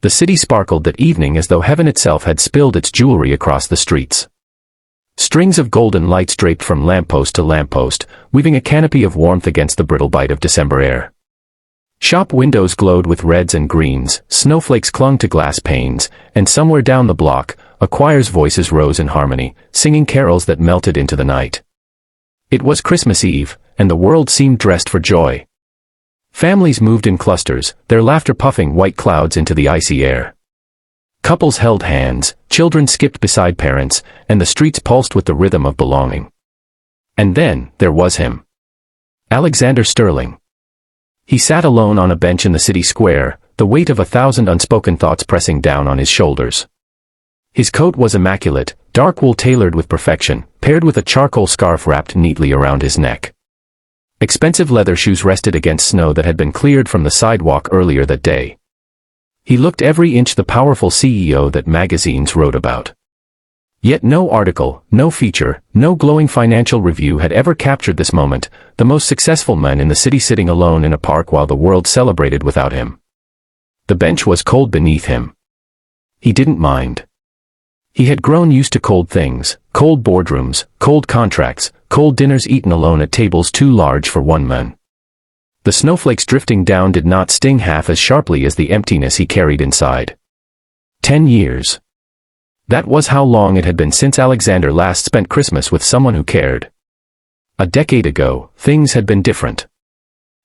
The city sparkled that evening as though heaven itself had spilled its jewelry across the streets. Strings of golden lights draped from lamppost to lamppost, weaving a canopy of warmth against the brittle bite of December air. Shop windows glowed with reds and greens, snowflakes clung to glass panes, and somewhere down the block, a choir's voices rose in harmony, singing carols that melted into the night. It was Christmas Eve, and the world seemed dressed for joy. Families moved in clusters, their laughter puffing white clouds into the icy air. Couples held hands, children skipped beside parents, and the streets pulsed with the rhythm of belonging. And then, there was him. Alexander Sterling. He sat alone on a bench in the city square, the weight of 1,000 unspoken thoughts pressing down on his shoulders. His coat was immaculate, dark wool tailored with perfection, paired with a charcoal scarf wrapped neatly around his neck. Expensive leather shoes rested against snow that had been cleared from the sidewalk earlier that day. He looked every inch the powerful CEO that magazines wrote about. Yet no article, no feature, no glowing financial review had ever captured this moment, the most successful man in the city sitting alone in a park while the world celebrated without him. The bench was cold beneath him. He didn't mind. He had grown used to cold things, cold boardrooms, cold contracts, cold dinners eaten alone at tables too large for one man. The snowflakes drifting down did not sting half as sharply as the emptiness he carried inside. 10 years. That was how long it had been since Alexander last spent Christmas with someone who cared. A decade ago, things had been different.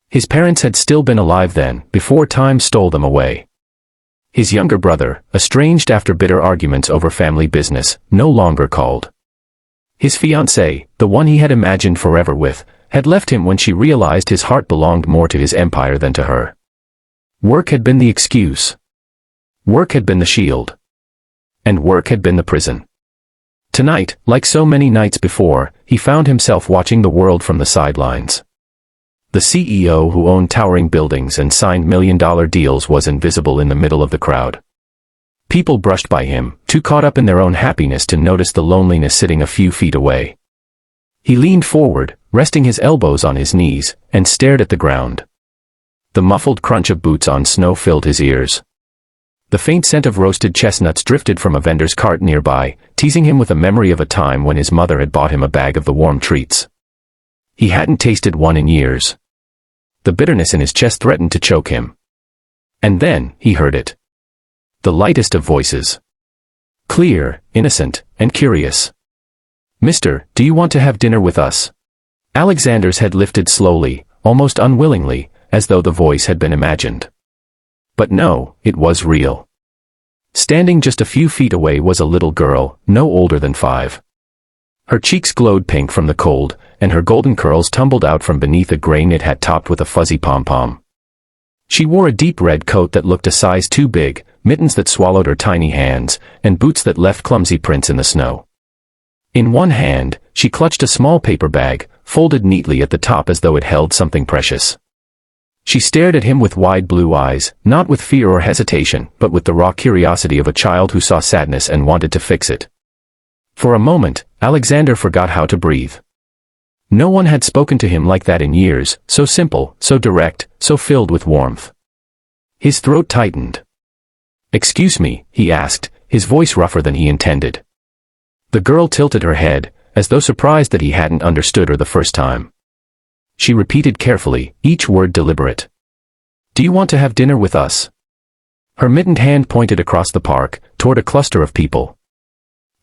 His parents had still been alive then, before time stole them away. His younger brother, estranged after bitter arguments over family business, no longer called. His fiancée, the one he had imagined forever with, had left him when she realized his heart belonged more to his empire than to her. Work had been the excuse. Work had been the shield. And work had been the prison. Tonight, like so many nights before, he found himself watching the world from the sidelines. The CEO who owned towering buildings and signed million-dollar deals was invisible in the middle of the crowd. People brushed by him, too caught up in their own happiness to notice the loneliness sitting a few feet away. He leaned forward, resting his elbows on his knees, and stared at the ground. The muffled crunch of boots on snow filled his ears. The faint scent of roasted chestnuts drifted from a vendor's cart nearby, teasing him with a memory of a time when his mother had bought him a bag of the warm treats. He hadn't tasted one in years. The bitterness in his chest threatened to choke him. And then, he heard it. The lightest of voices. Clear, innocent, and curious. "Mister, do you want to have dinner with us?" Alexander's head lifted slowly, almost unwillingly, as though the voice had been imagined. But no, it was real. Standing just a few feet away was a little girl, no older than 5. Her cheeks glowed pink from the cold, and her golden curls tumbled out from beneath a gray knit hat topped with a fuzzy pom-pom. She wore a deep red coat that looked a size too big, mittens that swallowed her tiny hands, and boots that left clumsy prints in the snow. In one hand, she clutched a small paper bag, folded neatly at the top as though it held something precious. She stared at him with wide blue eyes, not with fear or hesitation, but with the raw curiosity of a child who saw sadness and wanted to fix it. For a moment, Alexander forgot how to breathe. No one had spoken to him like that in years, so simple, so direct, so filled with warmth. His throat tightened. "Excuse me," he asked, his voice rougher than he intended. The girl tilted her head, as though surprised that he hadn't understood her the first time. She repeated carefully, each word deliberate. "Do you want to have dinner with us?" Her mittened hand pointed across the park, toward a cluster of people.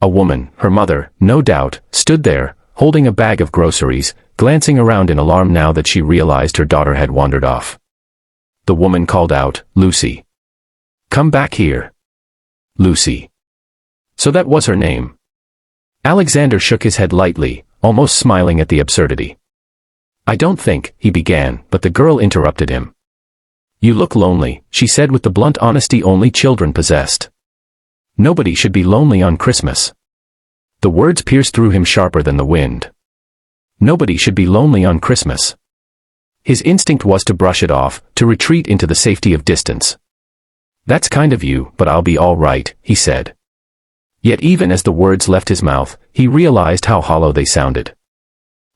A woman, her mother, no doubt, stood there, holding a bag of groceries, glancing around in alarm now that she realized her daughter had wandered off. The woman called out, "Lucy. Come back here." Lucy. So that was her name. Alexander shook his head lightly, almost smiling at the absurdity. "I don't think," he began, but the girl interrupted him. "You look lonely," she said with the blunt honesty only children possessed. "Nobody should be lonely on Christmas." The words pierced through him sharper than the wind. Nobody should be lonely on Christmas. His instinct was to brush it off, to retreat into the safety of distance. "That's kind of you, but I'll be all right," he said. Yet even as the words left his mouth, he realized how hollow they sounded.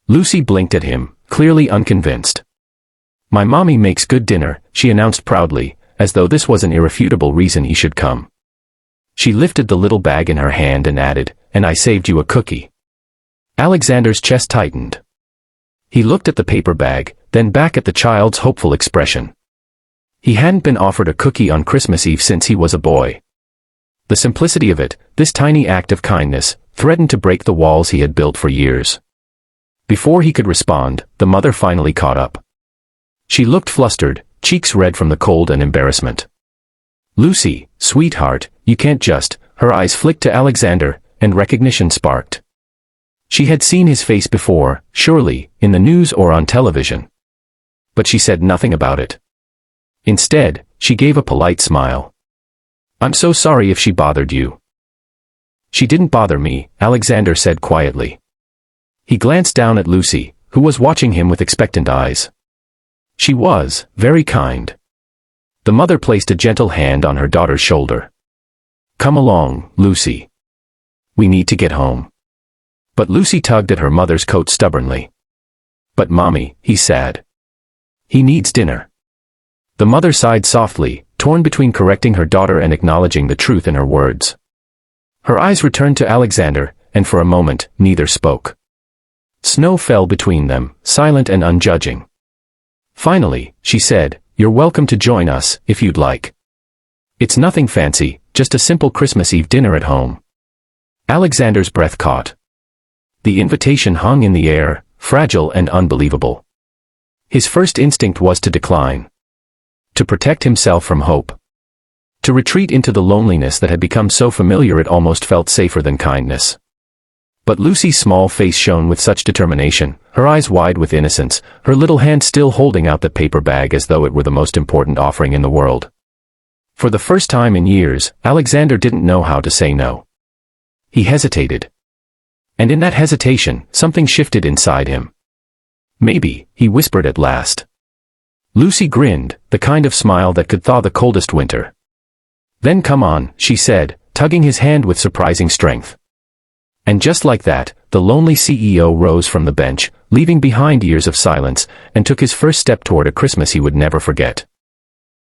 Lucy blinked at him, clearly unconvinced. "My mommy makes good dinner," she announced proudly, as though this was an irrefutable reason he should come. She lifted the little bag in her hand and added, "And I saved you a cookie." Alexander's chest tightened. He looked at the paper bag, then back at the child's hopeful expression. He hadn't been offered a cookie on Christmas Eve since he was a boy. The simplicity of it, this tiny act of kindness, threatened to break the walls he had built for years. Before he could respond, the mother finally caught up. She looked flustered, cheeks red from the cold and embarrassment. "Lucy, sweetheart, you can't just..." Her eyes flicked to Alexander, and recognition sparked. She had seen his face before, surely, in the news or on television. But she said nothing about it. Instead, she gave a polite smile. "I'm so sorry if she bothered you." "She didn't bother me," Alexander said quietly. He glanced down at Lucy, who was watching him with expectant eyes. She was very kind. The mother placed a gentle hand on her daughter's shoulder. "Come along, Lucy. We need to get home." But Lucy tugged at her mother's coat stubbornly. "But Mommy," he said. "He needs dinner." The mother sighed softly, torn between correcting her daughter and acknowledging the truth in her words. Her eyes returned to Alexander, and for a moment, neither spoke. Snow fell between them, silent and unjudging. Finally, she said, "You're welcome to join us, if you'd like. It's nothing fancy, just a simple Christmas Eve dinner at home." Alexander's breath caught. The invitation hung in the air, fragile and unbelievable. His first instinct was to decline. To protect himself from hope. To retreat into the loneliness that had become so familiar it almost felt safer than kindness. But Lucy's small face shone with such determination, her eyes wide with innocence, her little hand still holding out the paper bag as though it were the most important offering in the world. For the first time in years, Alexander didn't know how to say no. He hesitated. And in that hesitation, something shifted inside him. "Maybe," he whispered at last. Lucy grinned, the kind of smile that could thaw the coldest winter. "Then come on," she said, tugging his hand with surprising strength. And just like that, the lonely CEO rose from the bench, leaving behind years of silence, and took his first step toward a Christmas he would never forget.